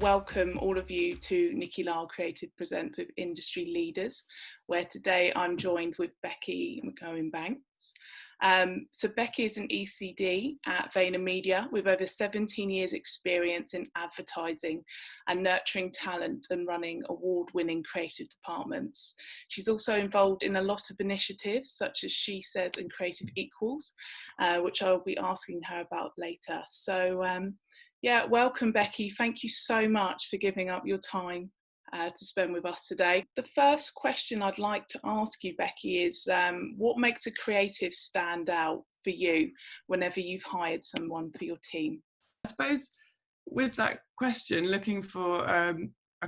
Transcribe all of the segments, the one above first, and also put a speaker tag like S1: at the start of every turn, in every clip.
S1: welcome all of you to Nikky Lyle Creative Present with Industry Leaders, where today I'm joined with Becky McOwen-Banks. So Becky is an ECD at VaynerMedia with over 17 years experience in advertising and nurturing talent and running award-winning creative departments. She's also involved in a lot of initiatives such as She Says and Creative Equals, which I'll be asking her about later. So yeah, welcome Becky. Thank you so much for giving up your time to spend with us today. The first question I'd like to ask you, Becky, is what makes a creative stand out for you whenever you've hired someone for your team?
S2: I suppose with that question, looking for a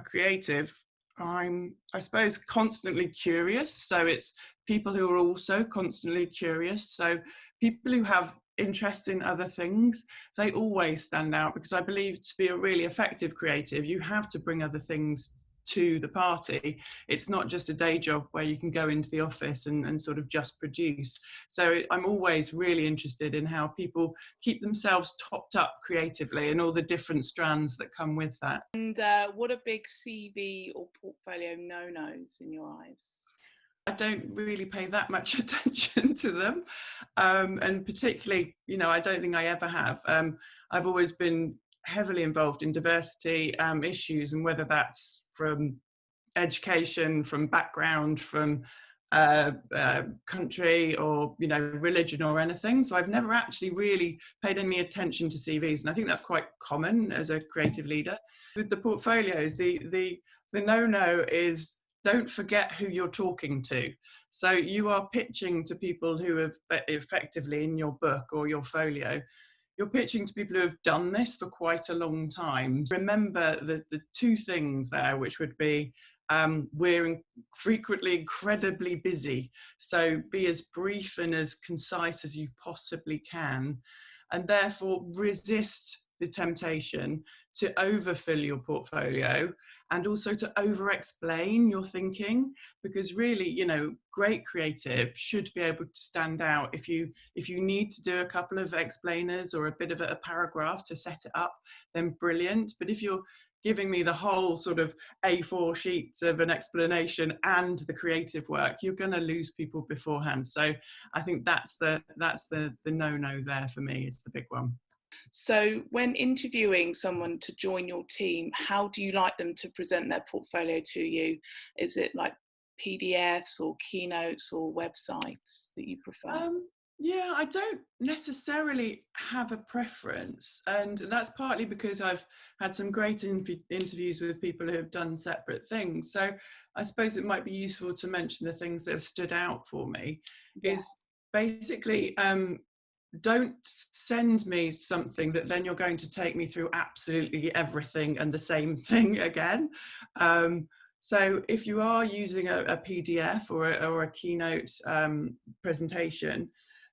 S2: creative, I'm, I suppose, constantly curious. So it's people who are also constantly curious. So people who have interest in other things, they always stand out, because I believe to be a really effective creative, you have to bring other things to the party. It's not just a day job where you can go into the office and sort of just produce. So I'm always really interested in how people keep themselves topped up creatively and all the different strands that come with that.
S1: And what are big CV or portfolio no-nos in your eyes?
S2: I don't really pay that much attention to them, and particularly, I don't think I ever have. I've always been heavily involved in diversity issues, and whether that's from education, from background, from country, or religion or anything. So I've never actually really paid any attention to CVs, and I think that's quite common as a creative leader. With the portfolios, the no-no is, don't forget who you're talking to. So you are pitching to people who have effectively, in your book or your folio, you're pitching to people who have done this for quite a long time. Remember the two things there, which would be, we're frequently incredibly busy. So be as brief and as concise as you possibly can, and therefore resist the temptation to overfill your portfolio and also to over-explain your thinking, because really, great creative should be able to stand out. If you need to do a couple of explainers or a bit of a paragraph to set it up, then brilliant. But if you're giving me the whole sort of A4 sheets of an explanation and the creative work, you're going to lose people beforehand. So I think that's the no-no there for me, is the big one.
S1: So when interviewing someone to join your team, how do you like them to present their portfolio to you? Is it like PDFs or keynotes or websites that you prefer?
S2: Yeah, I don't necessarily have a preference, and that's partly because I've had some great interviews with people who have done separate things. So I suppose it might be useful to mention the things that have stood out for me.
S1: Yeah.
S2: Is basically, don't send me something that then you're going to take me through absolutely everything and the same thing again. So if you are using a PDF or a keynote presentation,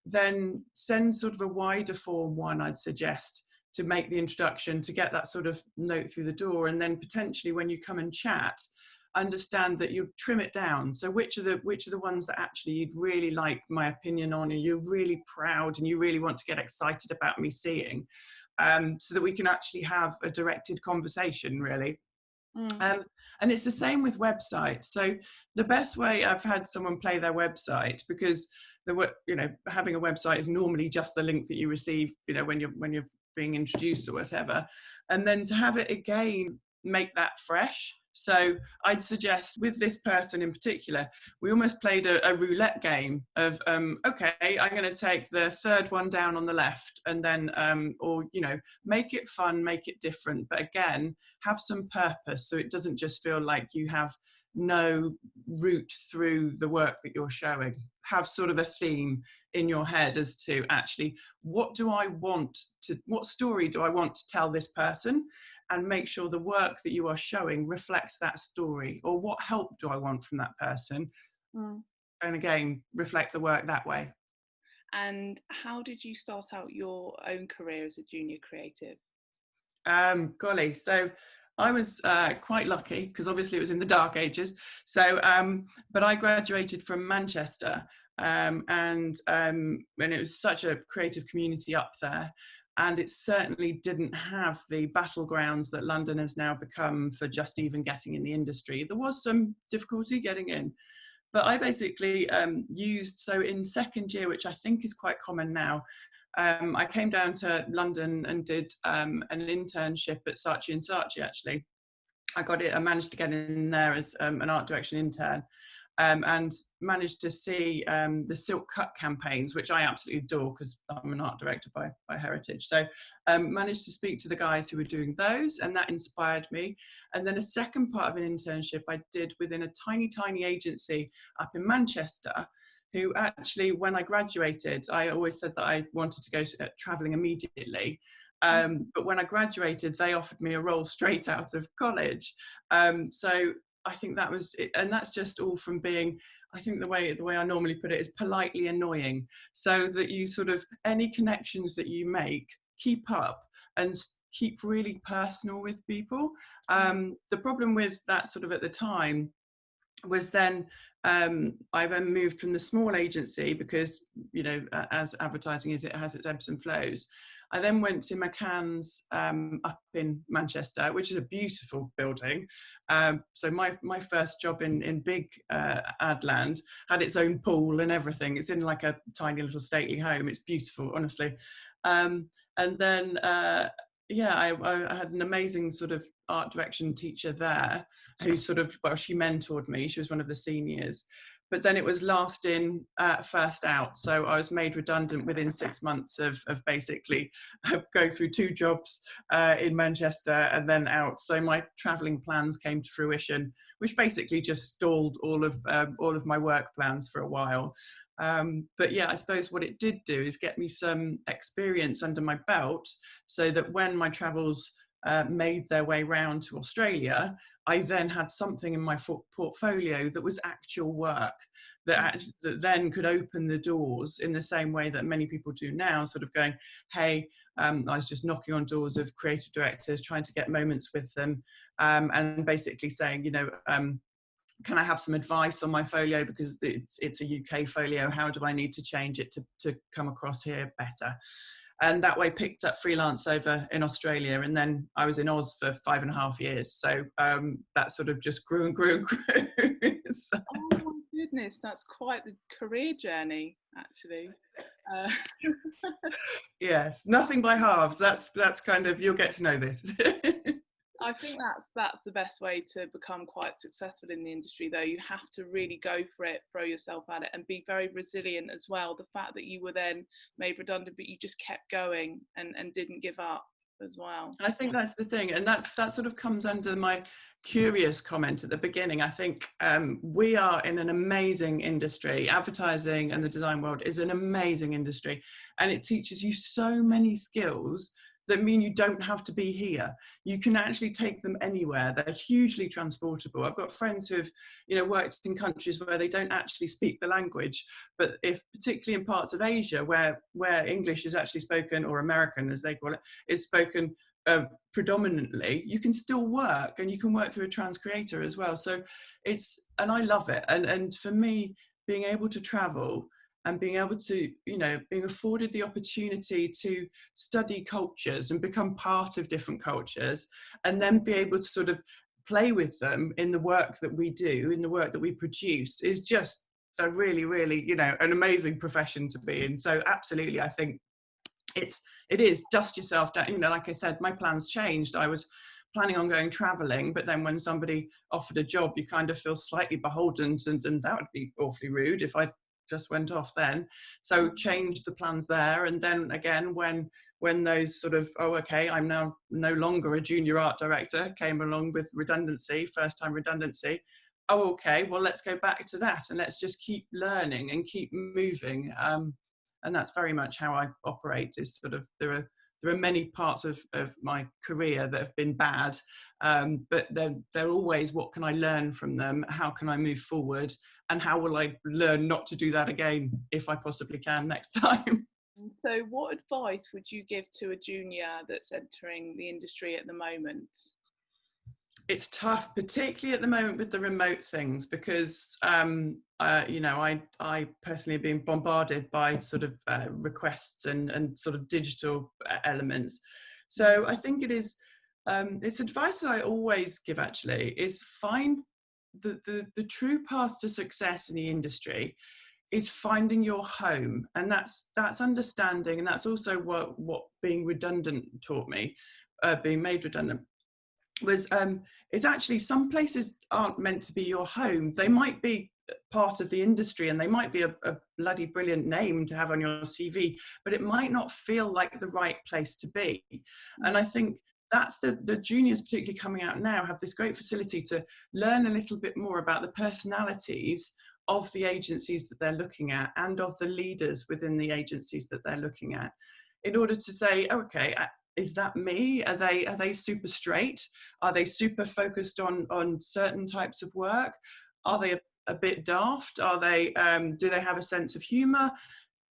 S2: then send sort of a wider form one, I'd suggest, to make the introduction, to get that sort of note through the door. And then potentially when you come and chat, understand that you trim it down. So which are the ones that actually you'd really like my opinion on, and you're really proud and you really want to get excited about me seeing, so that we can actually have a directed conversation, really. And it's the same with websites. So the best way, I've had someone play their website, because having a website is normally just the link that you receive, when you're being introduced or whatever, and then to have it again, make that fresh. So I'd suggest with this person in particular, we almost played a roulette game of, okay, I'm going to take the third one down on the left, and then, make it fun, make it different. But again, have some purpose, so it doesn't just feel like you have no route through the work that you're showing. Have sort of a theme in your head as to actually, what story do I want to tell this person? And make sure the work that you are showing reflects that story, or what help do I want from that person? And again, reflect the work that way.
S1: And how did you start out your own career as a junior creative?
S2: Golly, so I was quite lucky, because obviously it was in the dark ages. So, but I graduated from Manchester, and it was such a creative community up there. and it certainly didn't have the battlegrounds that London has now become for just even getting in the industry. There was some difficulty getting in, but I basically so in second year, which I think is quite common now, I came down to London and did an internship at Saatchi & Saatchi, actually. I managed to get in there as an art direction intern, and managed to see the Silk Cut campaigns, which I absolutely adore because I'm an art director by heritage. So managed to speak to the guys who were doing those, and that inspired me. And then a second part of an internship I did within a tiny agency up in Manchester, who actually, when I graduated, I always said that I wanted to go traveling immediately. But when I graduated, they offered me a role straight out of college. So I think that was it, and that's just all from being, I think the way I normally put it is politely annoying, so that you sort of, any connections that you make, keep up and keep really personal with people. The problem with that sort of at the time was then I then moved from the small agency because, you know, as advertising is, it has its ebbs and flows. I then went to McCann's up in Manchester, which is a beautiful building. So my first job in big ad land had its own pool and everything. It's in like a tiny little stately home. It's beautiful, honestly. And then yeah, I had an amazing sort of art direction teacher there who sort of, well, she mentored me. She was one of the seniors. But then it was last in, first out. So I was made redundant within 6 months of basically going through 2 jobs in Manchester and then out. So my travelling plans came to fruition, which basically just stalled all of my work plans for a while. But yeah, I suppose what it did do is get me some experience under my belt, so that when my travels made their way round to Australia, I then had something in my portfolio that was actual work that then could open the doors in the same way that many people do now, sort of going, hey, I was just knocking on doors of creative directors, trying to get moments with them, and basically saying, you know, can I have some advice on my folio, because it's a UK folio, how do I need to change it to come across here better? And that way picked up freelance over in Australia, and then I was in Oz for 5.5 years. So that sort of just grew and grew and grew. So.
S1: Oh my goodness, that's quite the career journey, actually.
S2: Yes, nothing by halves. That's kind of, you'll get to know this.
S1: I think that's the best way to become quite successful in the industry, though. You have to really go for it, throw yourself at it, and be very resilient as well. The fact that you were then made redundant, but you just kept going and didn't give up as well.
S2: I think that's the thing, and that sort of comes under my curious comment at the beginning. I think we are in an amazing industry. Advertising and the design world is an amazing industry, and it teaches you so many skills that mean you don't have to be here. You can actually take them anywhere. They're hugely transportable. I've got friends who have, you know, worked in countries where they don't actually speak the language, but if particularly in parts of Asia where English is actually spoken, or American as they call it, is spoken predominantly, you can still work, and you can work through a transcreator as well. So and I love it. And for me, being able to travel and being able to, you know, being afforded the opportunity to study cultures and become part of different cultures, and then be able to sort of play with them in the work that we do, in the work that we produce, is just a really, really, you know, an amazing profession to be in. So absolutely, I think it is dust yourself down. You know, like I said, my plans changed. I was planning on going traveling, but then when somebody offered a job, you kind of feel slightly beholden, and that would be awfully rude if I just went off then. So changed the plans there. And then again, when those sort of, oh, okay, I'm now no longer a junior art director, came along with redundancy, first time redundancy. Oh, okay, well, let's go back to that, and let's just keep learning and keep moving. And that's very much how I operate, is sort of, there are many parts of my career that have been bad, but they're always, what can I learn from them? How can I move forward? And how will I learn not to do that again, if I possibly can, next time?
S1: So what advice would you give to a junior that's entering the industry at the moment?
S2: it's tough, particularly at the moment with the remote things, because you know, I personally have been bombarded by sort of requests and sort of digital elements. So I think it is, it's advice that I always give actually, is find the true path to success in the industry is finding your home, and that's understanding, and that's also what being redundant taught me, being made redundant, was it's actually some places aren't meant to be your home. They might be part of the industry and they might be a bloody brilliant name to have on your CV, but it might not feel like the right place to be. And I think that's the juniors, particularly coming out now, have this great facility to learn a little bit more about the personalities of the agencies that they're looking at and of the leaders within the agencies that they're looking at, in order to say, okay, is that me? Are they super straight? Are they super focused on certain types of work? Are they a bit daft? Are they do they have a sense of humor?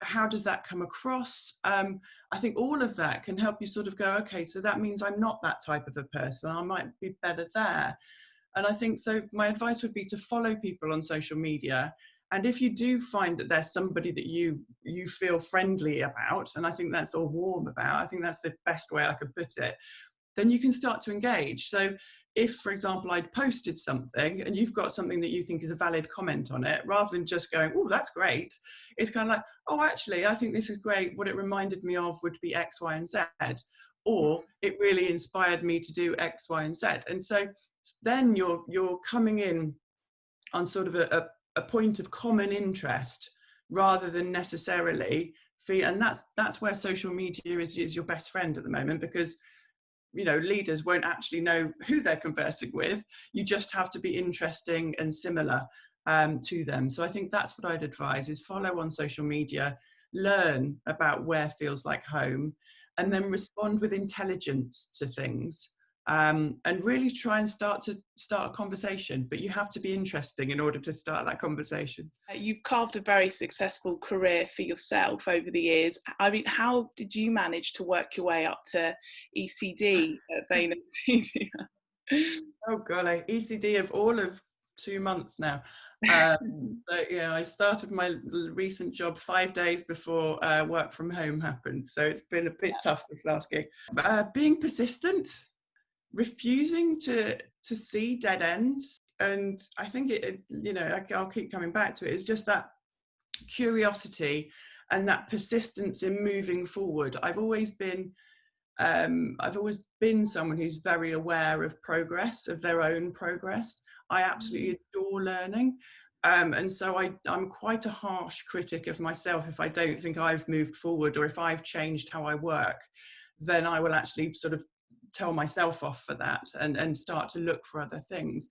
S2: How does that come across? I think all of that can help you sort of go, okay, so that means I'm not that type of a person. I might be better there. And I think so my advice would be to follow people on social media. And if you do find that there's somebody that you feel friendly about, and I think that's, or warm about, I think that's the best way I could put it, then you can start to engage. So if, for example, I'd posted something and you've got something that you think is a valid comment on it, rather than just going, oh, that's great, it's kind of like, oh, actually, I think this is great. What it reminded me of would be X, Y, and Z. Or it really inspired me to do X, Y, and Z. And so then you're coming in on sort of a point of common interest, rather than necessarily feel, and that's where social media is your best friend at the moment, because you know, leaders won't actually know who they're conversing with. You just have to be interesting and similar to them. So I think that's what I'd advise, is follow on social media, learn about where feels like home, and then respond with intelligence to things. And really try and start a conversation, but you have to be interesting in order to start that conversation.
S1: You've carved a very successful career for yourself over the years. I mean, how did you manage to work your way up to ECD at VaynerMedia?
S2: Oh golly, ECD of all of 2 months now. So yeah, I started my recent job 5 days before work from home happened. So it's been a bit tough this last gig. Being persistent, refusing to see dead ends, and I think it you know, I'll keep coming back to it, it's just that curiosity and that persistence in moving forward. I've always been someone who's very aware of progress, of their own progress. I absolutely adore learning, and so I'm quite a harsh critic of myself. If I don't think I've moved forward, or if I've changed how I work, then I will actually sort of tell myself off for that and start to look for other things.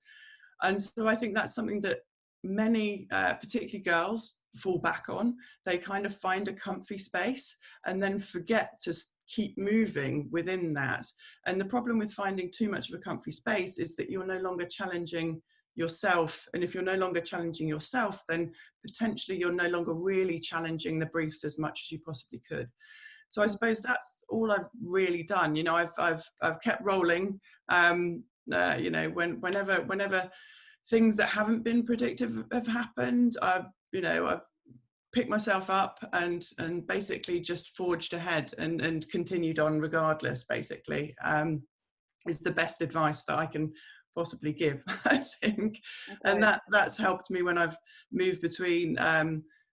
S2: And so I think that's something that many, particularly girls, fall back on. They kind of find a comfy space and then forget to keep moving within that. And the problem with finding too much of a comfy space is that you're no longer challenging yourself. And if you're no longer challenging yourself, then potentially you're no longer really challenging the briefs as much as you possibly could. So I suppose that's all I've really done. You know, I've kept rolling. You know, whenever things that haven't been predictive have happened, I've picked myself up and basically just forged ahead and continued on regardless. Basically, is the best advice that I can possibly give, I think. Okay. And that's helped me when I've moved between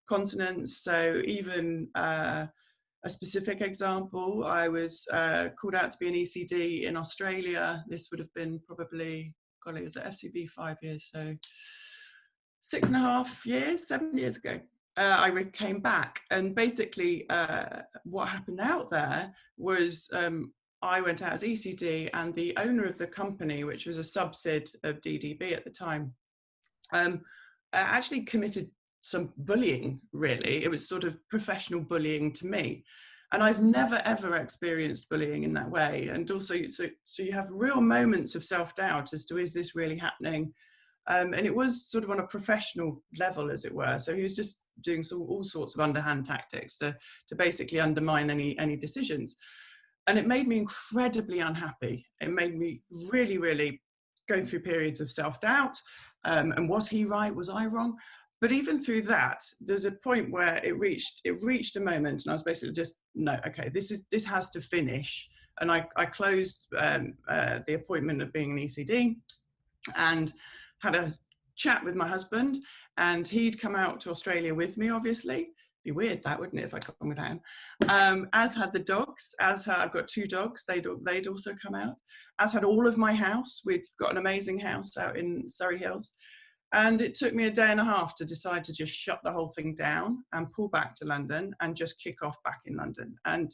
S2: continents. So even a specific example, I was called out to be an ECD in Australia. This would have been probably, golly, was it FCB 5 years? So 6.5 years, 7 years ago. I came back, and basically what happened out there was I went out as ECD, and the owner of the company, which was a subsid of DDB at the time, actually committed some bullying. Really, it was sort of professional bullying to me, and I've never ever experienced bullying in that way. And also, so you have real moments of self-doubt as to, is this really happening? And it was sort of on a professional level, as it were. So he was just doing all sorts of underhand tactics to basically undermine any decisions, and it made me incredibly unhappy. It made me really, really go through periods of self-doubt, and was he right, was I wrong? But even through that, there's a point where it reached a moment, and I was basically just, no, okay, this has to finish. And I closed the appointment of being an ECD and had a chat with my husband, and he'd come out to Australia with me, obviously. Be weird, that, wouldn't it, if I come without him? As had the dogs, I've got 2 dogs, they'd also come out, as had all of my house. We'd got an amazing house out in Surrey Hills. And it took me a day and a half to decide to just shut the whole thing down and pull back to London and just kick off back in London. And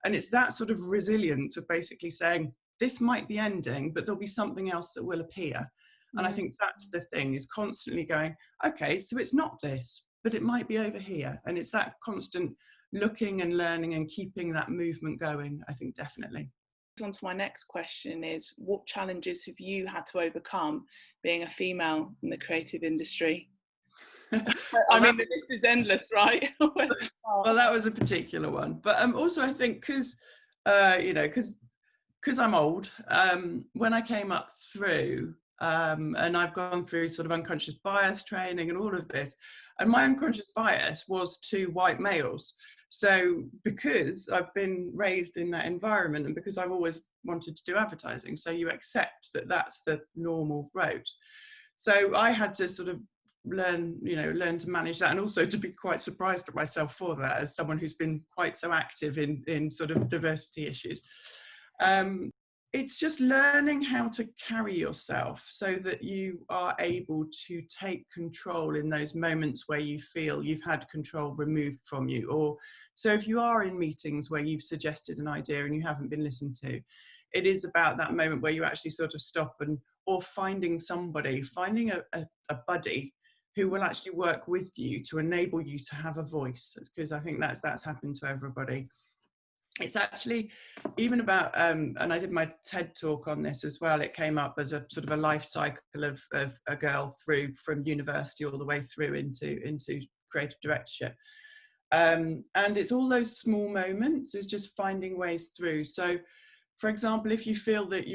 S2: it's that sort of resilience of basically saying, this might be ending, but there'll be something else that will appear. And I think that's the thing, is constantly going, okay, so it's not this, but it might be over here. And it's that constant looking and learning and keeping that movement going, I think, definitely.
S1: On to my next question is, what challenges have you had to overcome being a female in the creative industry? I mean, the list is endless, right?
S2: Well, that was a particular one. But also I think because I'm old, when I came up through, and I've gone through sort of unconscious bias training and all of this, and my unconscious bias was to white males. So because I've been raised in that environment, and because I've always wanted to do advertising, so you accept that that's the normal road. So I had to sort of learn to manage that, and also to be quite surprised at myself for that, as someone who's been quite so active in sort of diversity issues. It's just learning how to carry yourself so that you are able to take control in those moments where you feel you've had control removed from you. Or so if you are in meetings where you've suggested an idea and you haven't been listened to, it is about that moment where you actually sort of stop, or finding a buddy who will actually work with you to enable you to have a voice, because I think that's happened to everybody. It's actually even about, and I did my TED talk on this as well, it came up as a sort of a life cycle of a girl through from university all the way through into creative directorship. And it's all those small moments, is just finding ways through. So for example, if you feel that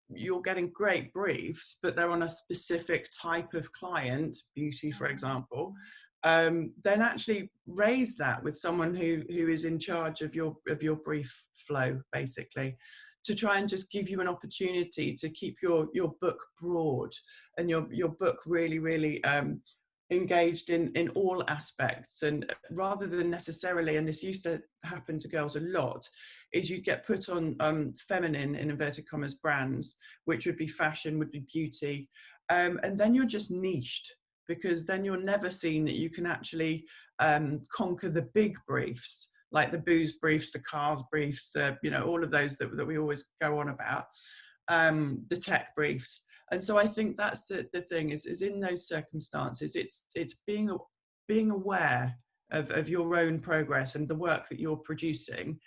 S2: you're getting great briefs, but they're on a specific type of client, beauty, for example, then actually raise that with someone who is in charge of your brief flow, basically, to try and just give you an opportunity to keep your book broad and your book really, really engaged in all aspects. And rather than necessarily, and this used to happen to girls a lot, is you get put on feminine, in inverted commas, brands, which would be fashion, would be beauty, and then you're just niched, because then you're never seen that you can actually conquer the big briefs, like the booze briefs, the cars briefs, all of those that we always go on about, the tech briefs. And so I think that's the thing, is in those circumstances, it's being aware of your own progress and the work that you're producing,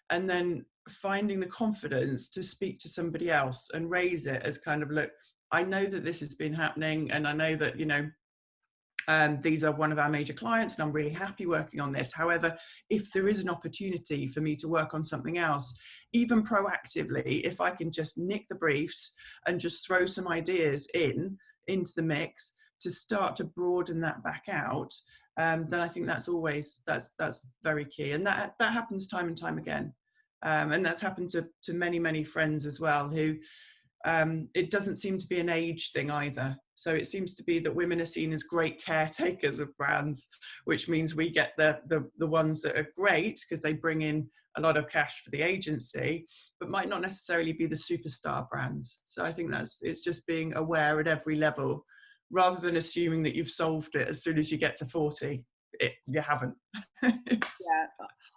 S2: and then finding the confidence to speak to somebody else and raise it as kind of, look, I know that this has been happening, and I know that, these are one of our major clients, and I'm really happy working on this. However, if there is an opportunity for me to work on something else, even proactively, if I can just nick the briefs and just throw some ideas into the mix to start to broaden that back out, then I think that's very key. And that happens time and time again. And that's happened to many, many friends as well, who it doesn't seem to be an age thing either. So it seems to be that women are seen as great caretakers of brands, which means we get the ones that are great because they bring in a lot of cash for the agency, but might not necessarily be the superstar brands. So I think it's just being aware at every level, rather than assuming that you've solved it as soon as you get to 40. You haven't.
S1: Yeah,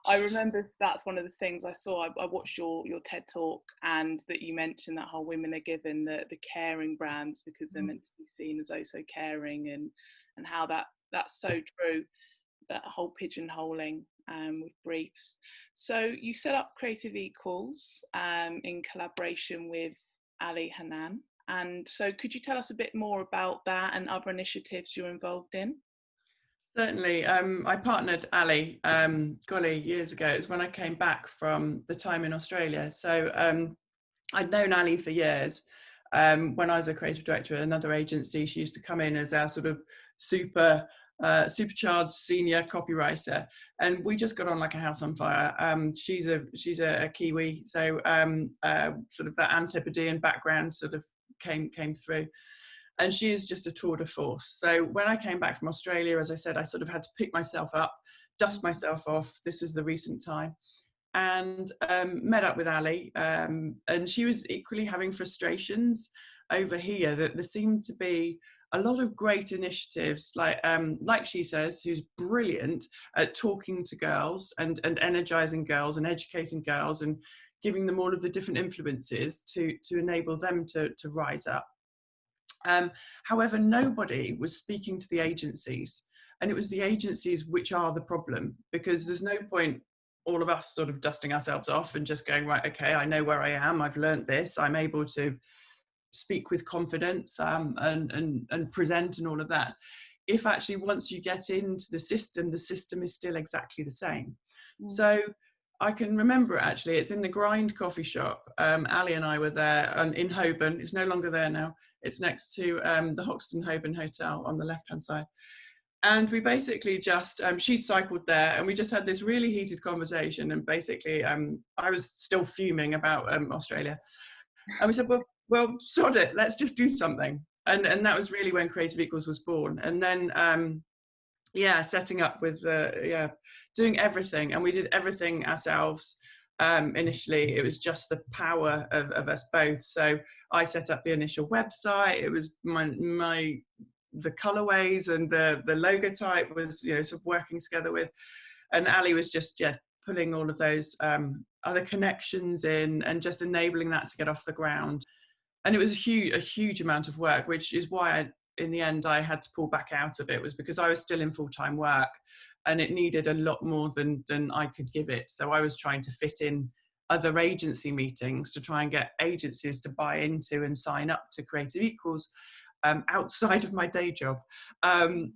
S1: I remember that's one of the things I saw. I watched your TED talk, and that you mentioned that how women are given the caring brands because they're meant to be seen as oh so caring, and how that's so true, that whole pigeonholing with briefs. So you set up Creative Equals in collaboration with Ali Hanan, and so could you tell us a bit more about that and other initiatives you're involved in?
S2: Certainly. I partnered Ali, years ago. It was when I came back from the time in Australia. So I'd known Ali for years, When I was a creative director at another agency, she used to come in as our sort of supercharged senior copywriter, and we just got on like a house on fire. She's a Kiwi, so sort of that Antipodean background sort of came through. And she is just a tour de force. So when I came back from Australia, as I said, I sort of had to pick myself up, dust myself off. This was the recent time. And met up with Ali. And she was equally having frustrations over here, that there seemed to be a lot of great initiatives, like she says, who's brilliant at talking to girls and energizing girls and educating girls and giving them all of the different influences to enable them to rise up. However, nobody was speaking to the agencies, and it was the agencies which are the problem, because there's no point all of us sort of dusting ourselves off and just going, right, okay, I know where I am, I've learned this, I'm able to speak with confidence and present and all of that. If actually once you get into the system is still exactly the same. So I can remember it, actually, it's in the Grind coffee shop. Ali and I were there in Holborn. It's no longer there now. It's next to the Hoxton Holborn Hotel on the left-hand side. And we basically just, she'd cycled there, and we just had this really heated conversation. And basically, I was still fuming about Australia. And we said, well, sod it, let's just do something. And that was really when Creative Equals was born. And then, setting up with doing everything. And we did everything ourselves. Initially, it was just the power of us both. So I set up the initial website. It was the colorways and the logo type was, sort of working together with, and Ali was just pulling all of those other connections in and just enabling that to get off the ground. And it was a huge amount of work, which is why in the end I had to pull back out of it, was because I was still in full-time work and it needed a lot more than I could give it. So I was trying to fit in other agency meetings to try and get agencies to buy into and sign up to Creative Equals outside of my day job,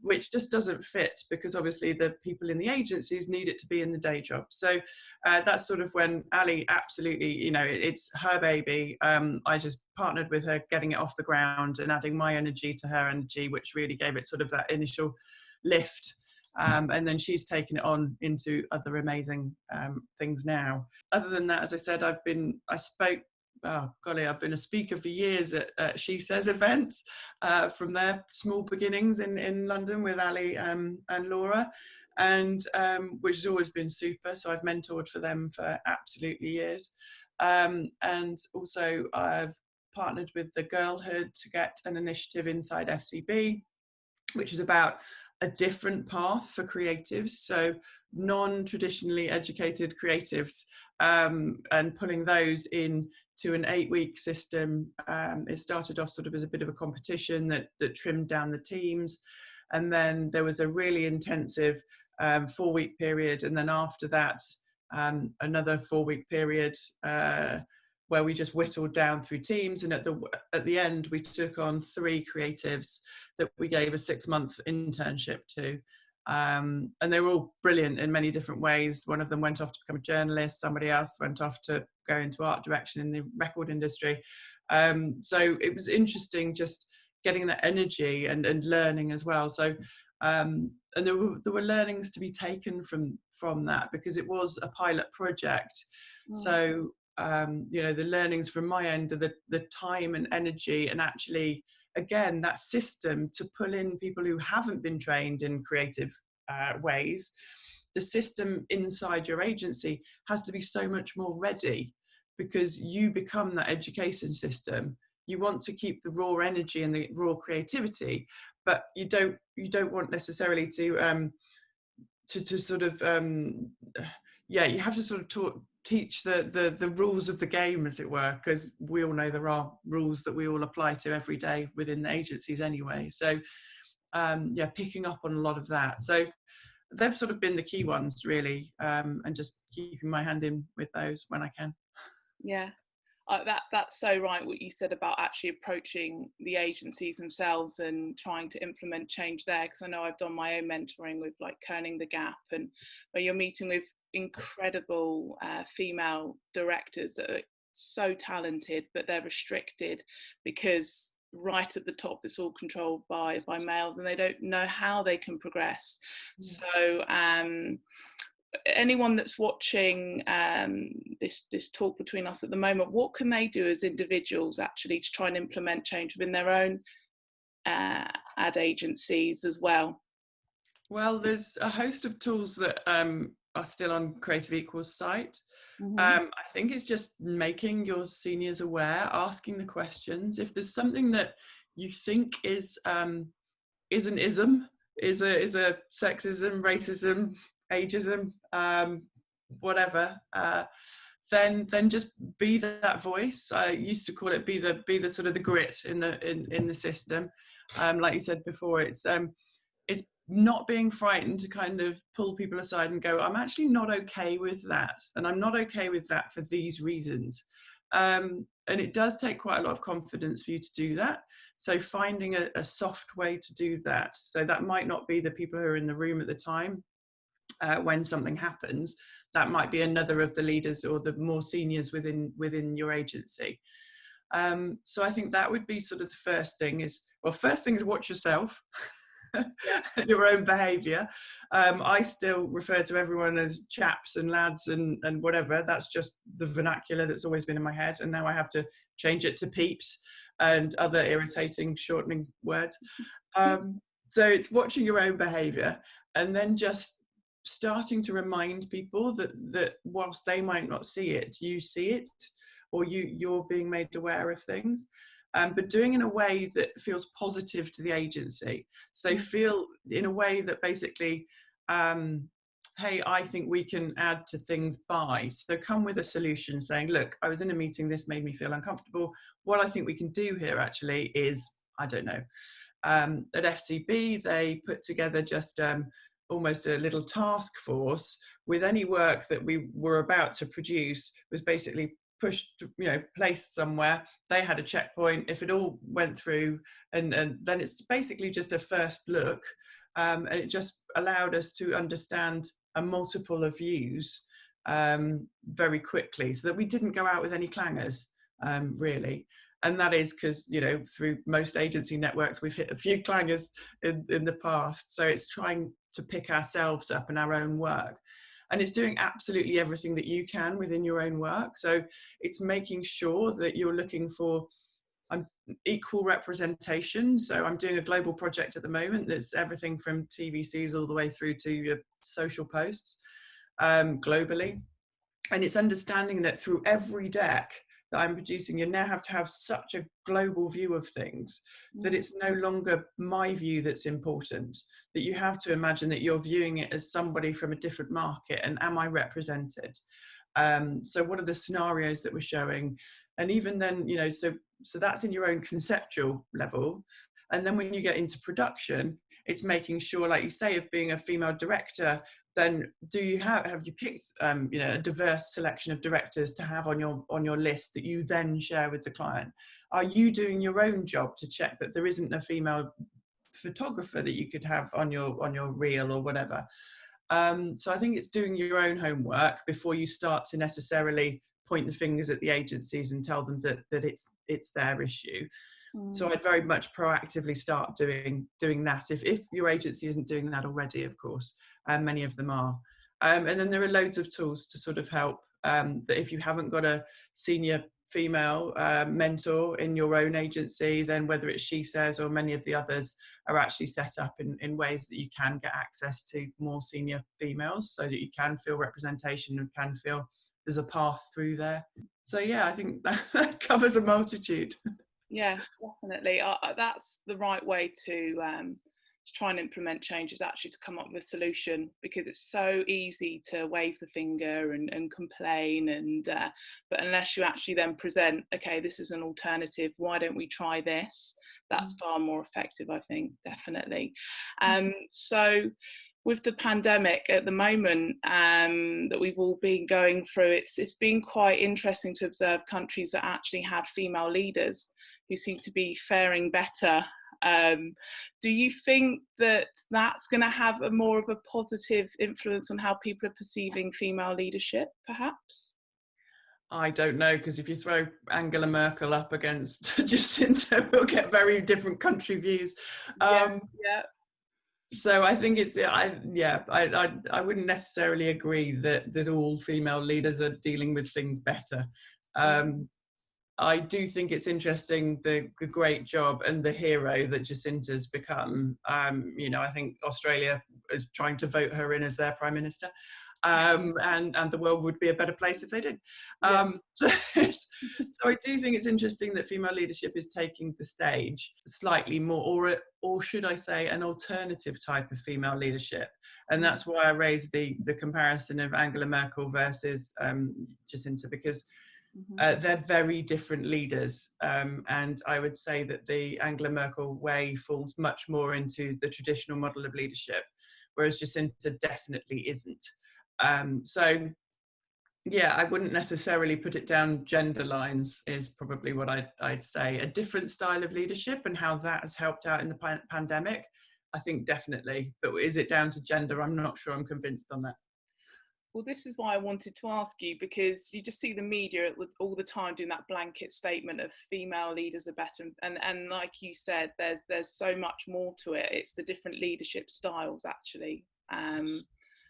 S2: which just doesn't fit, because obviously the people in the agencies need it to be in the day job. So that's sort of when Ali absolutely, it's her baby. I just partnered with her, getting it off the ground and adding my energy to her energy, which really gave it sort of that initial lift. And then she's taken it on into other amazing things now. Other than that, as I said, I've been a speaker for years at She Says events, from their small beginnings in London with Ali and Laura, and which has always been super. So I've mentored for them for absolutely years. And also I've partnered with the Girlhood to get an initiative inside FCB, which is about a different path for creatives, so non-traditionally educated creatives, and pulling those in to an 8-week system. It started off sort of as a bit of a competition that trimmed down the teams, and then there was a really intensive 4-week period, and then after that another 4-week period where we just whittled down through teams, and at the end we took on 3 creatives that we gave a 6-month internship to, and they were all brilliant in many different ways. One of them went off to become a journalist, somebody else went off to go into art direction in the record industry. So it was interesting just getting that energy and learning as well. So and there were learnings to be taken from that, because it was a pilot project. So the learnings from my end are the time and energy, and actually again that system to pull in people who haven't been trained in creative ways. The system inside your agency has to be so much more ready, because you become that education system. You want to keep the raw energy and the raw creativity, but you don't want necessarily to sort of you have to sort of teach the rules of the game, as it were, because we all know there are rules that we all apply to every day within the agencies anyway. So picking up on a lot of that. So they've sort of been the key ones really, and just keeping my hand in with those when I can.
S1: Yeah. That's so right, what you said about actually approaching the agencies themselves and trying to implement change there, because I know I've done my own mentoring with like Kerning the Gap, and where you're meeting with incredible female directors that are so talented, but they're restricted because right at the top it's all controlled by males, and they don't know how they can progress. So anyone that's watching this talk between us at the moment, what can they do as individuals actually to try and implement change within their own ad agencies as well?
S2: Well, there's a host of tools that are still on Creative Equal's site. I think it's just making your seniors aware, asking the questions. If there's something that you think is an ism, is a sexism, racism, ageism, whatever, then just be that voice. I used to call it be the sort of the grit in the system. Like you said before, it's not being frightened to kind of pull people aside and go, I'm actually not okay with that, and I'm not okay with that for these reasons. And it does take quite a lot of confidence for you to do that. So finding a soft way to do that. So that might not be the people who are in the room at the time when something happens. That might be another of the leaders or the more seniors within your agency. So I think that would be sort of the first thing is watch yourself. Your own behaviour. I still refer to everyone as chaps and lads and whatever. That's just the vernacular that's always been in my head, and now I have to change it to peeps and other irritating shortening words. So it's watching your own behaviour, and then just starting to remind people that whilst they might not see it, you see it, or you're being made aware of things. But doing in a way that feels positive to the agency. So they feel in a way that basically, hey, I think we can add to things by. So come with a solution saying, look, I was in a meeting, this made me feel uncomfortable. What I think we can do here actually is, I don't know, at FCB, they put together just almost a little task force with any work that we were about to produce was basically pushed, placed somewhere. They had a checkpoint. If it all went through, and then it's basically just a first look, and it just allowed us to understand a multiple of views very quickly, so that we didn't go out with any clangers, really. And that is because, through most agency networks, we've hit a few clangers in the past. So it's trying to pick ourselves up in our own work. And it's doing absolutely everything that you can within your own work. So it's making sure that you're looking for equal representation. So I'm doing a global project at the moment that's everything from TVCs all the way through to your social posts globally. And it's understanding that through every deck that I'm producing, you now have to have such a global view of things that it's no longer my view that's important, that you have to imagine that you're viewing it as somebody from a different market, and am I represented? So what are the scenarios that we're showing? And even then, so that's in your own conceptual level. And then when you get into production, it's making sure, like you say, of being a female director, then do you have you picked a diverse selection of directors to have on your list that you then share with the client? Are you doing your own job to check that there isn't a female photographer that you could have on your reel or whatever? So I think it's doing your own homework before you start to necessarily point the fingers at the agencies and tell them that it's their issue. So I'd very much proactively start doing that if your agency isn't doing that already, of course, and many of them are. And then there are loads of tools to sort of help, that if you haven't got a senior female mentor in your own agency, then whether it's She Says or many of the others are actually set up in ways that you can get access to more senior females, so that you can feel representation and can feel there's a path through there. So yeah, I think that covers a multitude.
S1: Yeah, definitely. That's the right way to try and implement change, is actually to come up with a solution, because it's so easy to wave the finger and complain, but unless you actually then present, okay, this is an alternative, why don't we try this? That's far more effective, I think, definitely. So with the pandemic at the moment that we've all been going through, it's been quite interesting to observe countries that actually have female leaders who seem to be faring better. Do you think that that's going to have more of a positive influence on how people are perceiving female leadership, perhaps?
S2: I don't know, because if you throw Angela Merkel up against Jacinta, we'll get very different country views.
S1: Yeah, yeah.
S2: So I think it's, I wouldn't necessarily agree that all female leaders are dealing with things better. I do think it's interesting the great job and the hero that Jacinta's become. I think Australia is trying to vote her in as their prime minister, and the world would be a better place if they did. So I do think it's interesting that female leadership is taking the stage slightly more, or should I say, an alternative type of female leadership. And that's why I raised the comparison of Angela Merkel versus Jacinta, because they're very different leaders, and I would say that the Angela Merkel way falls much more into the traditional model of leadership, whereas Jacinta definitely isn't. So yeah, I wouldn't necessarily put it down gender lines, is probably what I'd say. A different style of leadership and how that has helped out in the pandemic, I think definitely. But is it down to gender? I'm not sure I'm convinced on that.
S1: Well, this is why I wanted to ask you, because you just see the media all the time doing that blanket statement of female leaders are better, and like you said, there's so much more to it. It's the different leadership styles, actually.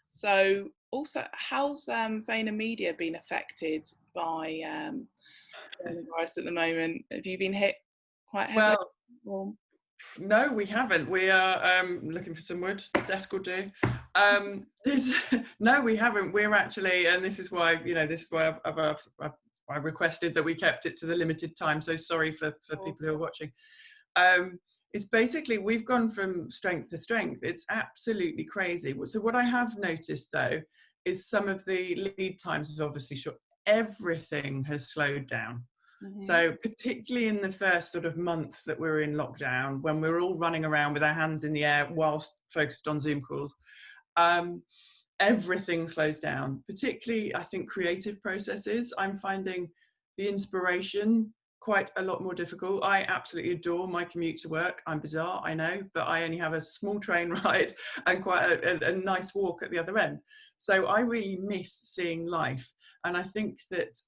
S1: So also, how's VaynerMedia been affected by coronavirus at the moment? Have you been hit quite heavily?
S2: Well, no, we haven't. We are looking for some wood. The desk will do. No, we haven't. We're actually, and this is why I requested that we kept it to the limited time. So sorry for people who are watching. It's basically, we've gone from strength to strength. It's absolutely crazy. So what I have noticed though is some of the lead times have obviously short. Everything has slowed down. So particularly in the first sort of month that we were in lockdown, when we were all running around with our hands in the air whilst focused on Zoom calls, everything slows down, particularly I think creative processes. I'm finding the inspiration quite a lot more difficult. I absolutely adore my commute to work. I'm bizarre, I know, but I only have a small train ride and quite a nice walk at the other end. So I really miss seeing life. And I think that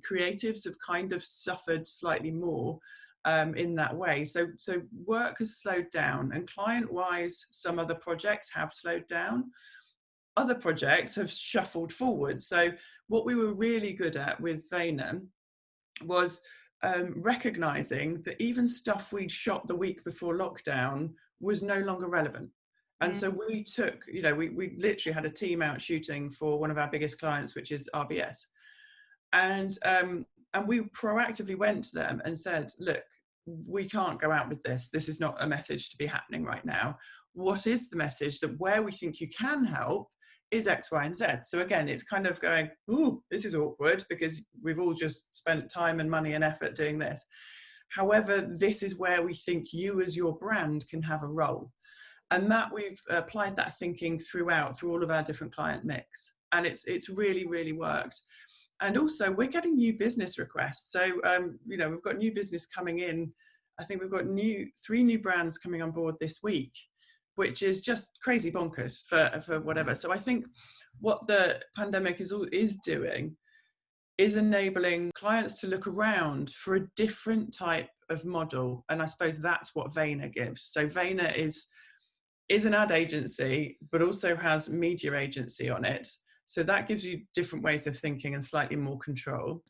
S2: creatives have kind of suffered slightly more in that way. So work has slowed down, and client-wise, some other projects have slowed down. Other projects have shuffled forward. So what we were really good at with Vayner was recognizing that even stuff we'd shot the week before lockdown was no longer relevant. And so we took, we literally had a team out shooting for one of our biggest clients, which is RBS. And we proactively went to them and said, look, we can't go out with this. This is not a message to be happening right now. What is the message that where we think you can help is X, Y, and Z? So again, it's kind of going, ooh, this is awkward because we've all just spent time and money and effort doing this. However, this is where we think you as your brand can have a role. And that we've applied that thinking through all of our different client mix. And it's really, really worked. And also we're getting new business requests. So, we've got new business coming in. I think we've got 3 new brands coming on board this week, which is just crazy bonkers for whatever. So I think what the pandemic is doing is enabling clients to look around for a different type of model. And I suppose that's what Vayner gives. So Vayner is an ad agency, but also has media agency on it. So that gives you different ways of thinking and slightly more control,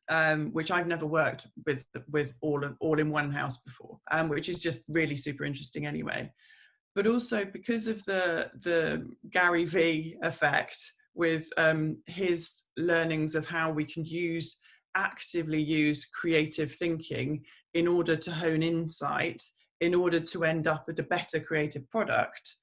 S2: which I've never worked with all in one house before, which is just really super interesting anyway. But also because of the Gary V effect with his learnings of how we can actively use creative thinking in order to hone insight, in order to end up at a better creative product,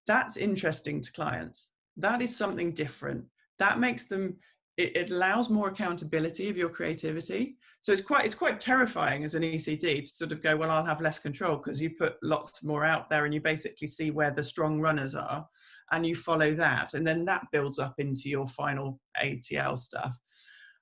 S2: that's interesting to clients. That is something different. That makes them, it allows more accountability of your creativity. So it's quite terrifying as an ECD to sort of go, well, I'll have less control because you put lots more out there and you basically see where the strong runners are and you follow that. And then that builds up into your final ATL stuff.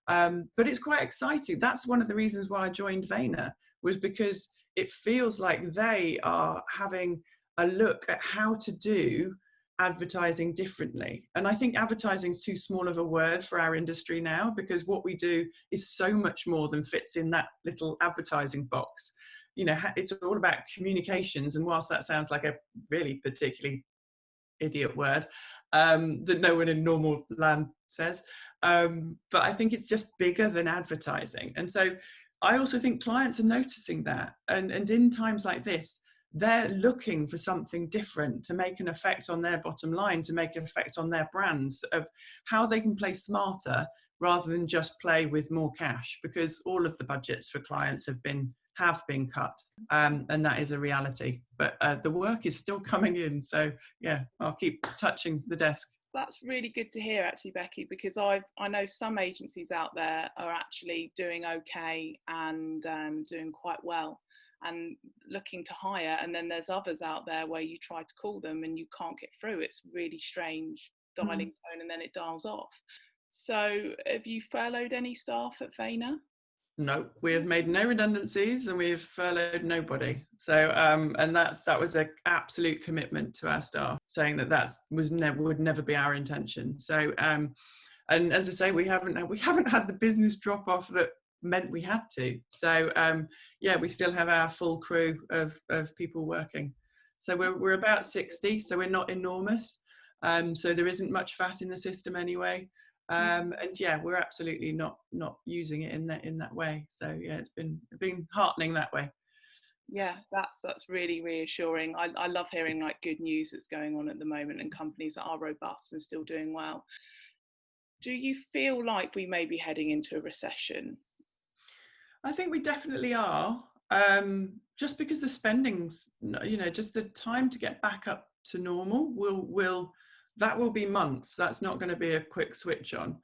S2: But it's quite exciting. That's one of the reasons why I joined Vayner, was because it feels like they are having a look at how to do advertising differently. And I think advertising is too small of a word for our industry now, because what we do is so much more than fits in that little advertising box. You know, it's all about communications. And whilst that sounds like a really particularly idiot word that no one in normal land says, but I think it's just bigger than advertising. And so I also think clients are noticing that, and in times like this, they're looking for something different to make an effect on their bottom line, to make an effect on their brands, of how they can play smarter rather than just play with more cash, because all of the budgets for clients have been cut, and that is a reality. But the work is still coming in, so yeah, I'll keep touching the desk.
S1: That's really good to hear, actually, Becky, because I know some agencies out there are actually doing okay and doing quite well and looking to hire, and then there's others out there where you try to call them and you can't get through. It's really strange dialing tone, and then it dials off. So have you furloughed any staff at Vayner?
S2: No, we have made no redundancies, and we've furloughed nobody. So, and that was an absolute commitment to our staff, saying that would never be our intention. So, and as I say, we haven't had the business drop off that meant we had to. So, yeah, we still have our full crew of people working. So we're about 60. So we're not enormous. So there isn't much fat in the system anyway. And yeah, we're absolutely not using it in that way. So yeah, it's been heartening that way.
S1: Yeah, that's really reassuring. I love hearing like good news that's going on at the moment, and companies that are robust and still doing well. Do you feel like we may be heading into a recession?
S2: I think we definitely are. Just because the spending's, just the time to get back up to normal will be months. That's not going to be a quick switch on.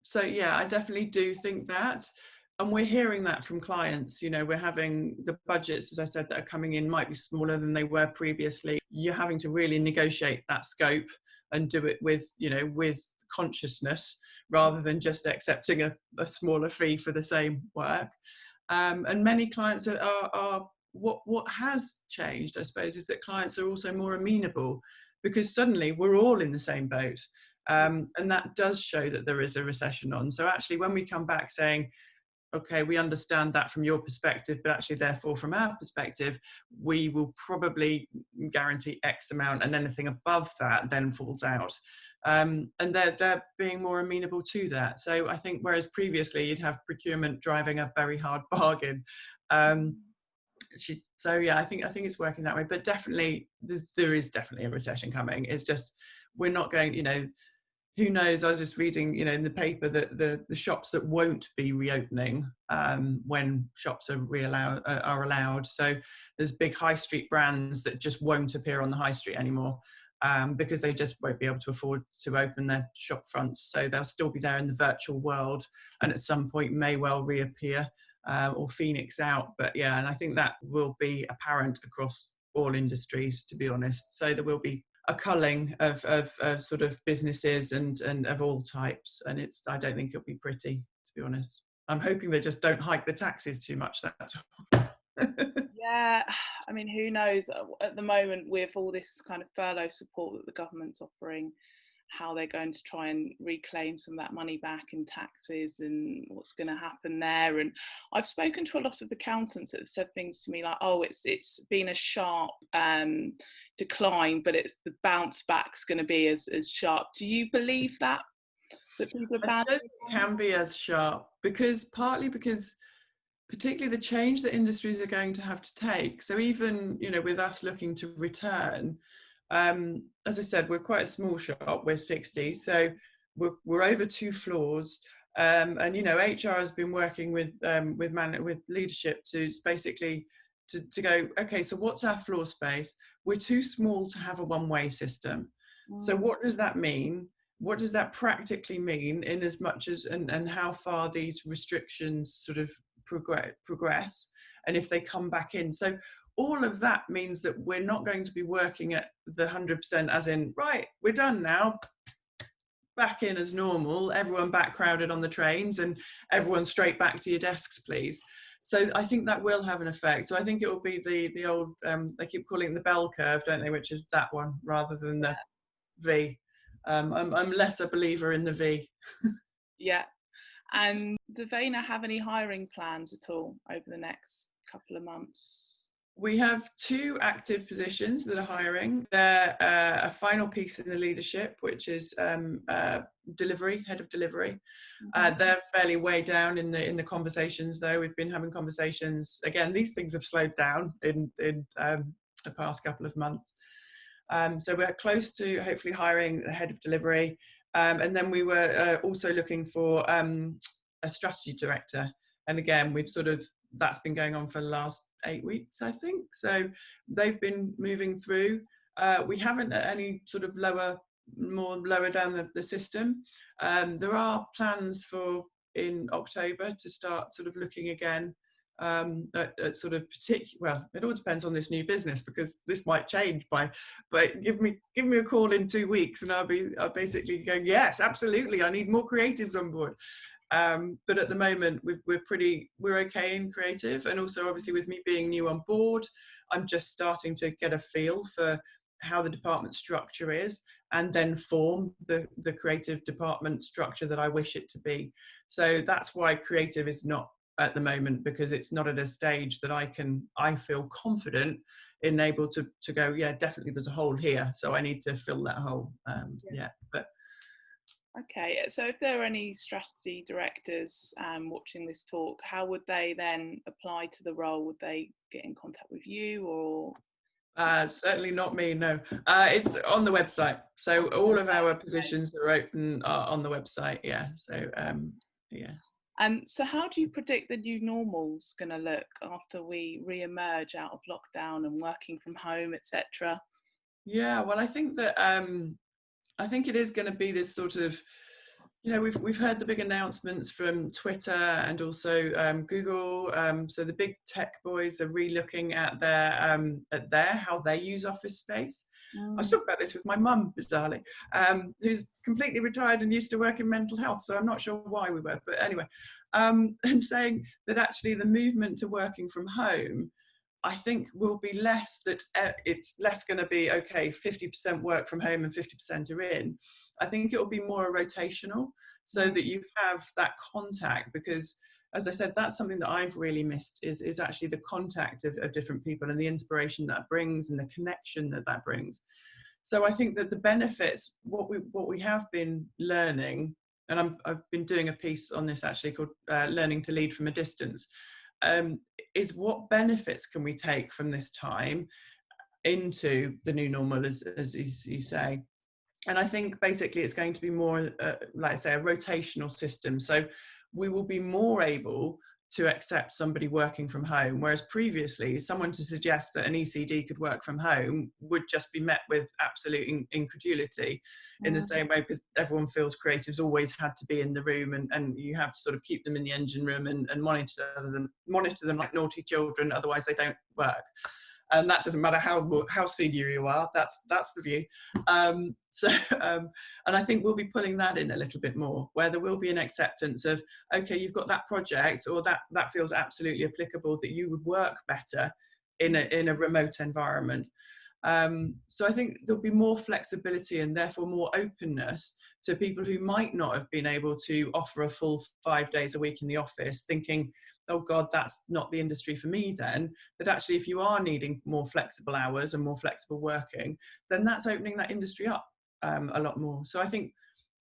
S2: So yeah, I definitely do think that. And we're hearing that from clients. We're having the budgets, as I said, that are coming in might be smaller than they were previously. You're having to really negotiate that scope and do it with consciousness, rather than just accepting a smaller fee for the same work. And many clients are what has changed, I suppose, is that clients are also more amenable, because suddenly we're all in the same boat. And that does show that there is a recession on. So actually, when we come back saying, okay, we understand that from your perspective, but actually, therefore, from our perspective, we will probably guarantee X amount, and anything above that then falls out. And they're being more amenable to that. So I think, whereas previously you'd have procurement driving a very hard bargain. So yeah, I think it's working that way. But definitely, there is definitely a recession coming. It's just, we're not going, who knows? I was just reading, in the paper that the shops that won't be reopening when shops are allowed. So there's big high street brands that just won't appear on the high street anymore, because they just won't be able to afford to open their shop fronts. So they'll still be there in the virtual world, and at some point may well reappear or phoenix out. But yeah, and I think that will be apparent across all industries, to be honest. So there will be a culling of sort of businesses and of all types, and I don't think it'll be pretty, to be honest. I'm hoping they just don't hike the taxes too much. That's
S1: Yeah, I mean, who knows at the moment, with all this kind of furlough support that the government's offering, how they're going to try and reclaim some of that money back in taxes, and what's going to happen there. And I've spoken to a lot of accountants that have said things to me like, oh, it's been a sharp decline, but it's the bounce back's going to be as sharp. Do you believe that people are bad?
S2: I don't think it can be as sharp, partly because particularly the change that industries are going to have to take. So even, with us looking to return, as I said, we're quite a small shop. We're 60, so we're over 2 floors, and HR has been working with leadership to basically to go, okay, so what's our floor space? We're too small to have a one-way system. So what does that mean? What does that practically mean, in as much as and how far these restrictions sort of progress, and if they come back in? So all of that means that we're not going to be working at the 100%, as in, right, we're done now, back in as normal, everyone back crowded on the trains, and everyone straight back to your desks, please. So I think that will have an effect. So I think it will be the old, they keep calling it the bell curve, don't they, which is that one rather than the V. I'm less a believer in the V.
S1: Yeah. And do Vayner have any hiring plans at all over the next couple of months?
S2: We have 2 active positions that are hiring. They're a final piece in the leadership, which is delivery, head of delivery. They're fairly way down in the conversations, though. We've been having conversations. Again, these things have slowed down in the past couple of months. So we're close to hopefully hiring the head of delivery. And then we were also looking for a strategy director. And again, that's been going on for the last 8 weeks, I think. So they've been moving through. We haven't at any sort of lower down the system. There are plans for in October to start sort of looking again at sort of well, it all depends on this new business, because this might change but give me a call in 2 weeks and I'll basically go, yes, absolutely, I need more creatives on board. But at the moment we're okay in creative, and also obviously with me being new on board, I'm just starting to get a feel for how the department structure is, and then form the creative department structure that I wish it to be. So that's why creative is not at the moment, because it's not at a stage that I feel confident in able to go, yeah, definitely there's a hole here, so I need to fill that hole. But
S1: okay, so if there are any strategy directors watching this talk, how would they then apply to the role? Would they get in contact with you, or?
S2: Certainly not me, no. It's on the website, so all of our positions that are open are on the website. Yeah, so yeah.
S1: And so how do you predict the new normal's going to look after we re-emerge out of lockdown and working from home, etc.?
S2: Yeah, well, I think that I think it is going to be this sort of, you know, we've heard the big announcements from Twitter and also Google. So the big tech boys are re-looking at how they use office space. I was talking about this with my mum, bizarrely, who's completely retired and used to work in mental health. So I'm not sure why we were, but anyway, and saying that actually the movement to working from home, I think will be less, that it's less going to be, okay, 50% work from home and 50% are in. I think it will be more rotational, so that you have that contact, because as I said, that's something that I've really missed, is actually the contact of different people and the inspiration that brings and the connection that brings. So I think that the benefits, what we have been learning, and I've been doing a piece on this actually called Learning to Lead from a Distance, is what benefits can we take from this time into the new normal, as you say. And I think basically it's going to be more, like I say, a rotational system. So we will be more able to accept somebody working from home, whereas previously someone to suggest that an ECD could work from home would just be met with absolute incredulity, in the same way, because everyone feels creatives always had to be in the room, and you have to sort of keep them in the engine room and monitor them like naughty children, otherwise they don't work. And that doesn't matter how senior you are. That's the view. And I think we'll be pulling that in a little bit more, where there will be an acceptance of, okay, you've got that project, or that feels absolutely applicable, that you would work better in a remote environment. So I think there'll be more flexibility and therefore more openness to people who might not have been able to offer a full 5 days a week in the office, thinking, oh God, that's not the industry for me then. That actually, if you are needing more flexible hours and more flexible working, then that's opening that industry up a lot more. So I think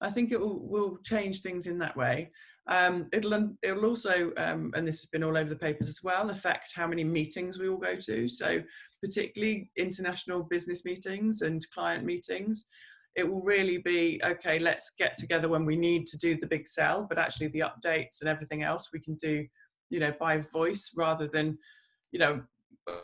S2: it will change things in that way. It'll also, and this has been all over the papers as well, affect how many meetings we will go to. So particularly international business meetings and client meetings, it will really be, okay, let's get together when we need to do the big sell, but actually the updates and everything else we can do, you know, by voice, rather than, you know,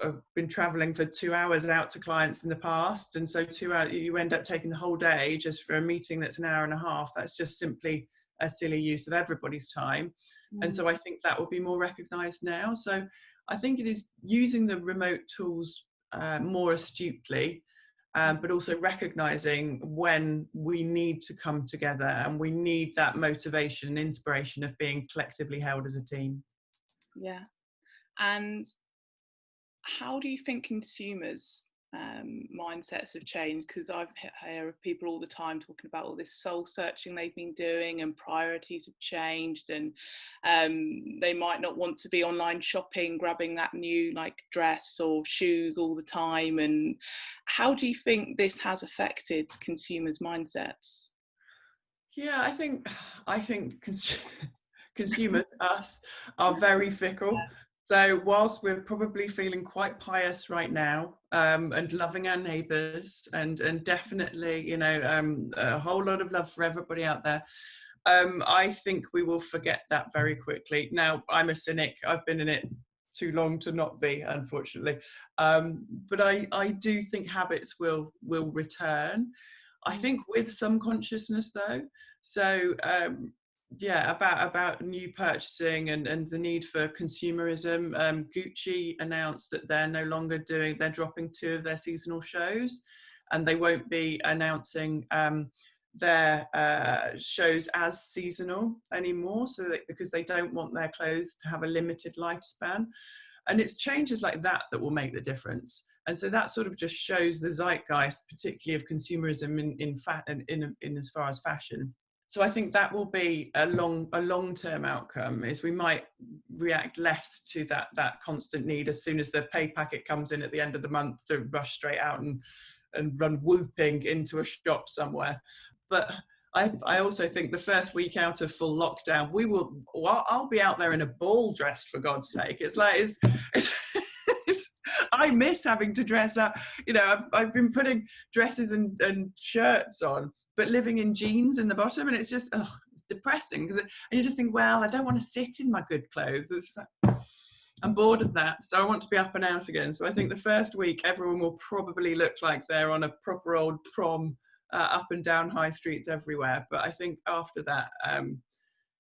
S2: I've been traveling for 2 hours out to clients in the past, and so 2 hours, you end up taking the whole day just for a meeting that's an hour and a half. That's just simply a silly use of everybody's time. And so I think that will be more recognised now. So I think it is using the remote tools more astutely, but also recognizing when we need to come together and we need that motivation and inspiration of being collectively held as a team.
S1: Yeah. And how do you think consumers' mindsets have changed? Because I've heard of people all the time talking about all this soul searching they've been doing, and priorities have changed, and they might not want to be online shopping, grabbing that new like dress or shoes all the time. And how do you think this has affected consumers' mindsets?
S2: Yeah, I think consumers, us, are very fickle. So whilst we're probably feeling quite pious right now, and loving our neighbours, and definitely, you know, a whole lot of love for everybody out there, I think we will forget that very quickly. Now, I'm a cynic. I've been in it too long to not be, unfortunately. But I do think habits will return. I think with some consciousness though. So yeah, about new purchasing and the need for consumerism. Gucci announced that they're dropping 2 of their seasonal shows, and they won't be announcing their shows as seasonal anymore, so that because they don't want their clothes to have a limited lifespan. And it's changes like that that will make the difference. And so that sort of just shows the zeitgeist, particularly of consumerism in as far as fashion. So I think that will be a long-term outcome, is we might react less to that constant need as soon as the pay packet comes in at the end of the month to rush straight out and run whooping into a shop somewhere. But I also think the first week out of full lockdown, I'll be out there in a ball dressed, for God's sake. It's like, I miss having to dress up. You know, I've been putting dresses and shirts on, but living in jeans in the bottom, and it's just, it's depressing. And you just think, well, I don't want to sit in my good clothes. I'm bored of that, so I want to be up and out again. So I think the first week, everyone will probably look like they're on a proper old prom, up and down high streets everywhere. But I think after that,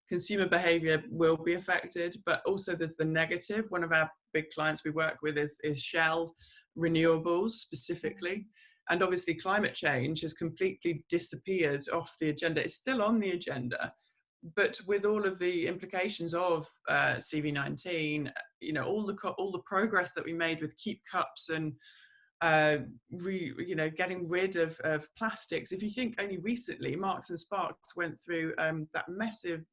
S2: consumer behaviour will be affected. But also there's the negative. One of our big clients we work with is Shell Renewables specifically. And obviously climate change has completely disappeared off the agenda. It's still on the agenda, but with all of the implications of CV19, you know, all the progress that we made with Keep Cups and getting rid of plastics. If you think only recently, Marks and Sparks went through that massive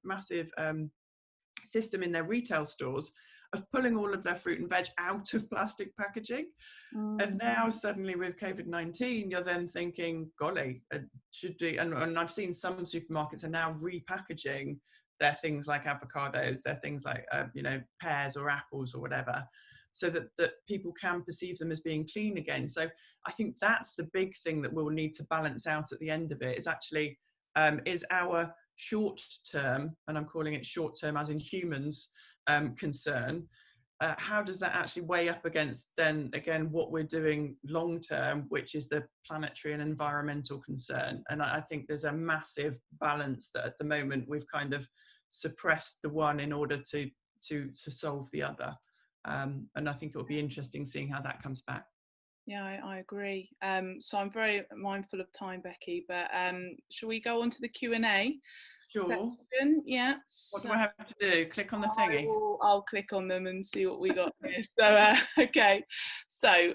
S2: system in their retail stores of pulling all of their fruit and veg out of plastic packaging. And now suddenly with COVID-19, you're then thinking, golly, and I've seen some supermarkets are now repackaging their things like avocados, their things like, pears or apples or whatever, so that people can perceive them as being clean again. So I think that's the big thing that we'll need to balance out at the end of it, is actually, is our short term, and I'm calling it short term as in humans, concern, how does that actually weigh up against then again what we're doing long term, which is the planetary and environmental concern. And I think there's a massive balance that at the moment we've kind of suppressed the one in order to solve the other. And I think it'll be interesting seeing how that comes back.
S1: Yeah, I agree. So I'm very mindful of time, Becky, but shall we go on to the Q&A?
S2: Sure.
S1: Section? Yeah.
S2: What do I have to do? Click on the thingy?
S1: I'll click on them and see what we got here. So, okay. So,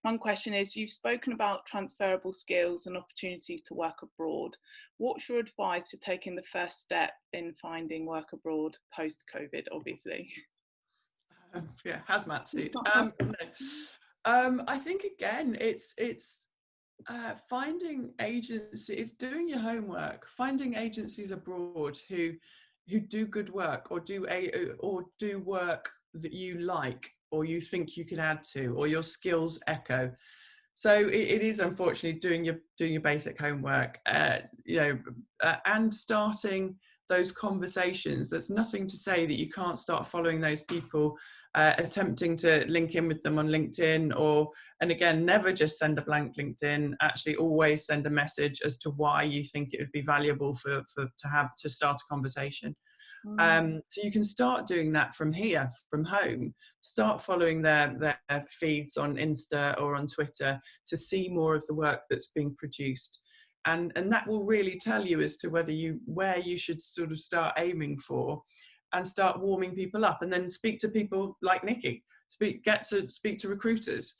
S1: one question is, you've spoken about transferable skills and opportunities to work abroad. What's your advice for taking the first step in finding work abroad post-COVID, obviously?
S2: Yeah, hazmat suit. I think again, it's finding agencies, it's doing your homework, finding agencies abroad who do good work, or do work that you like, or you think you can add to, or your skills echo. So it is unfortunately doing your basic homework, and starting those conversations. There's nothing to say that you can't start following those people, attempting to link in with them on LinkedIn, and again, never just send a blank LinkedIn, actually always send a message as to why you think it would be valuable to start a conversation. So you can start doing that from here, from home. Start following their feeds on Insta or on Twitter to see more of the work that's being produced. And that will really tell you as to where you should sort of start aiming for, and start warming people up, and then speak to people like Nikky. Get to speak to recruiters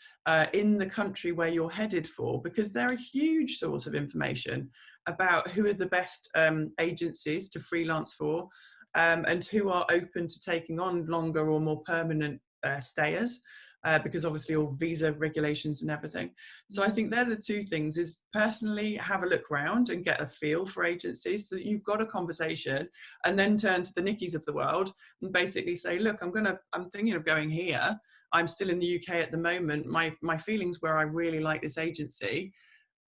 S2: in the country where you're headed for, because they're a huge source of information about who are the best agencies to freelance for, and who are open to taking on longer or more permanent stayers, because obviously all visa regulations and everything. So I think they're the two things: is personally have a look round and get a feel for agencies, so that you've got a conversation, and then turn to the Nickys of the world and basically say, look, I'm thinking of going here. I'm still in the UK at the moment. My feelings where I really like this agency.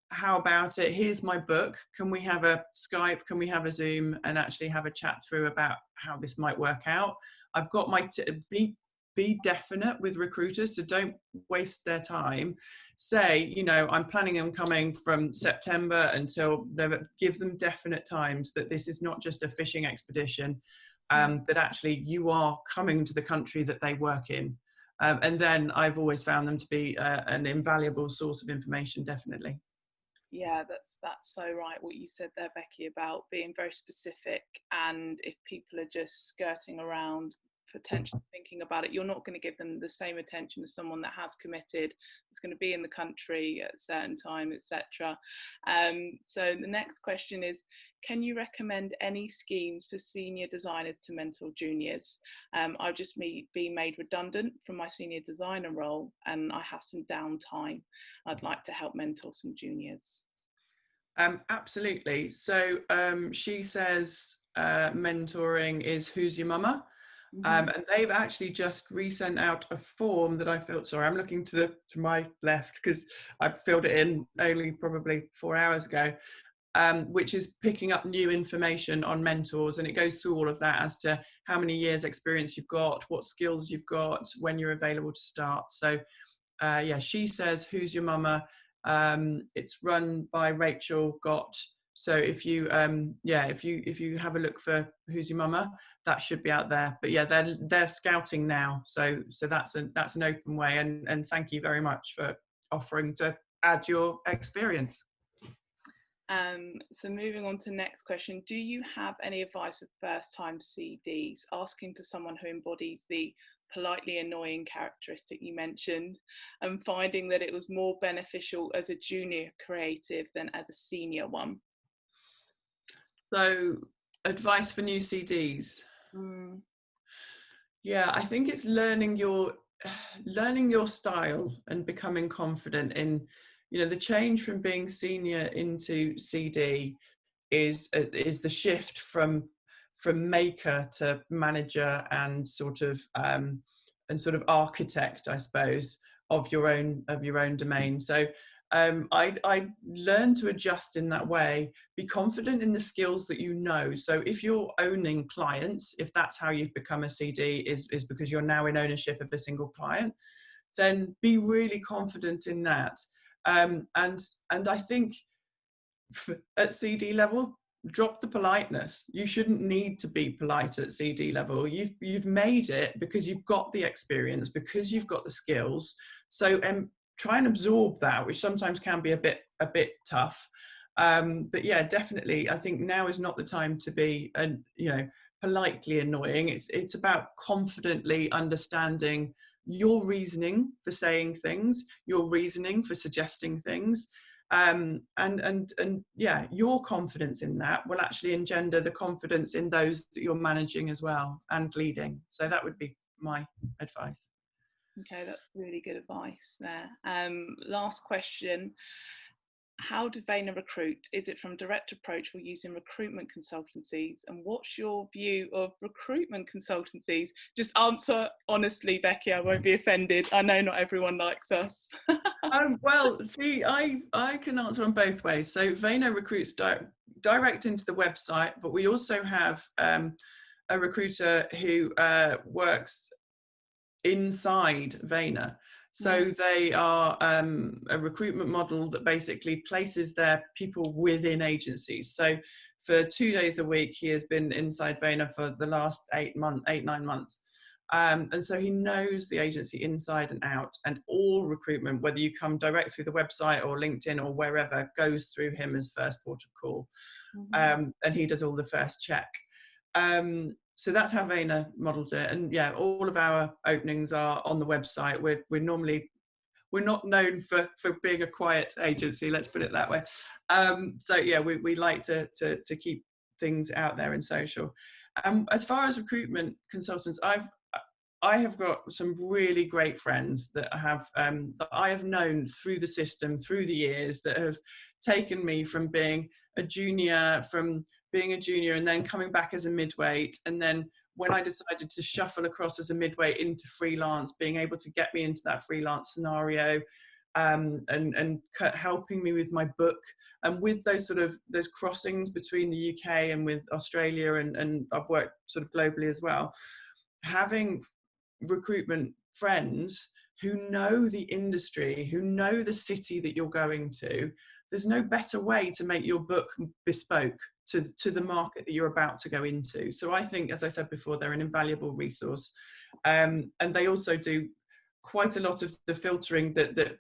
S2: How about it? Here's my book. Can we have a Skype? Can we have a Zoom and actually have a chat through about how this might work out? I've got my be definite with recruiters, so don't waste their time. Say, I'm planning on coming from September until November. Give them definite times, that this is not just a fishing expedition, that actually you are coming to the country that they work in. And then I've always found them to be an invaluable source of information, definitely.
S1: Yeah, that's so right what you said there, Becky, about being very specific. And if people are just skirting around, potentially thinking about it, you're not going to give them the same attention as someone that has committed, that's going to be in the country at a certain time, etc. So the next question is, can you recommend any schemes for senior designers to mentor juniors? I've just been made redundant from my senior designer role, and I have some downtime. I'd like to help mentor some juniors.
S2: Absolutely. So she says mentoring is Who's Your Mama? And they've actually just resent out a form that I filled. Sorry, I'm looking to my left because I filled it in only probably 4 hours ago, which is picking up new information on mentors. And it goes through all of that as to how many years experience you've got, what skills you've got, when you're available to start. So yeah, she says Who's Your Mama? It's run by Rachel Gott. So if you if you have a look for Who's Your Mama, that should be out there. But yeah, they're scouting now, so that's an open way. And thank you very much for offering to add your experience.
S1: So moving on to the next question, do you have any advice for first-time CDs asking for someone who embodies the politely annoying characteristic you mentioned, and finding that it was more beneficial as a junior creative than as a senior one?
S2: So advice for new CDs. Yeah, I think it's learning your style and becoming confident in, the change from being senior into CD is the shift from maker to manager and sort of architect, I suppose, of your own domain. So I learned to adjust in that way. Be confident in the skills that you know. So if you're owning clients, if that's how you've become a CD, is because you're now in ownership of a single client, then be really confident in that. And I think at CD level, drop the politeness. You shouldn't need to be polite at CD level. You've made it because you've got the experience, because you've got the skills. So try and absorb that, which sometimes can be a bit tough. But yeah, definitely, I think now is not the time to be politely annoying. It's about confidently understanding your reasoning for saying things, your reasoning for suggesting things. And yeah, your confidence in that will actually engender the confidence in those that you're managing as well and leading. So that would be my advice.
S1: Okay, that's really good advice there. Last question. How do Vayner recruit? Is it from direct approach or using recruitment consultancies? And what's your view of recruitment consultancies? Just answer honestly, Becky, I won't be offended. I know not everyone likes us.
S2: Well, see, I can answer on both ways. So Vayner recruits direct into the website, but we also have a recruiter who works inside Vayner. So they are a recruitment model that basically places their people within agencies. So for 2 days a week, he has been inside Vayner for the last 9 months. And so he knows the agency inside and out, and all recruitment, whether you come direct through the website or LinkedIn or wherever, goes through him as first port of call. And he does all the first check. So that's how Vayner models it. And yeah, all of our openings are on the website. We're not known for being a quiet agency, let's put it that way. So yeah, we like to keep things out there in social. As far as recruitment consultants, I have got some really great friends that I have known through the system, through the years, that have taken me from being a junior, and then coming back as a midweight, and then when I decided to shuffle across as a midweight into freelance, being able to get me into that freelance scenario, and helping me with my book, and with those crossings between the UK and with Australia, and I've worked sort of globally as well. Having recruitment friends who know the industry, who know the city that you're going to, there's no better way to make your book bespoke to the market that you're about to go into. So I think, as I said before, they're an invaluable resource, and they also do quite a lot of the filtering that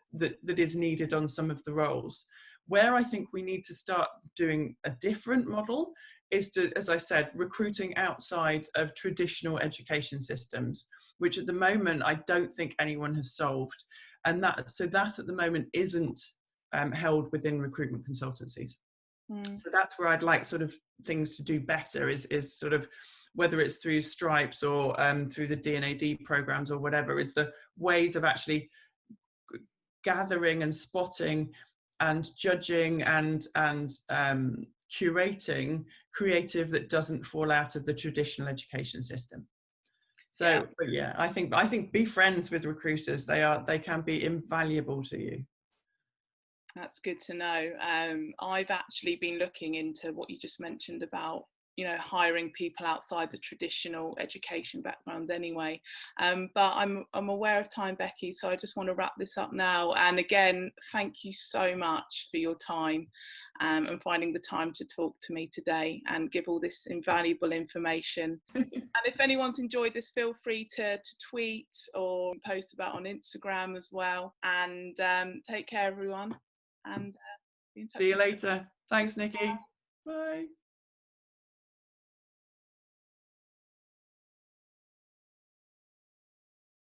S2: is needed on some of the roles. Where I think we need to start doing a different model is to, as I said, recruiting outside of traditional education systems, which at the moment I don't think anyone has solved, and that at the moment isn't held within recruitment consultancies. So that's where I'd like sort of things to do better, is sort of, whether it's through Stripes or through the D&AD programs or whatever, is the ways of actually gathering and spotting and judging and curating creative that doesn't fall out of the traditional education system. So yeah. But yeah, I think be friends with recruiters. They can be invaluable to you.
S1: That's good to know. I've actually been looking into what you just mentioned about, hiring people outside the traditional education backgrounds anyway. But I'm aware of time, Becky, so I just want to wrap this up now. And again, thank you so much for your time and finding the time to talk to me today and give all this invaluable information. And if anyone's enjoyed this, feel free to tweet or post about on Instagram as well. And take care, everyone. And
S2: see you later. Thanks, Nikki. Bye.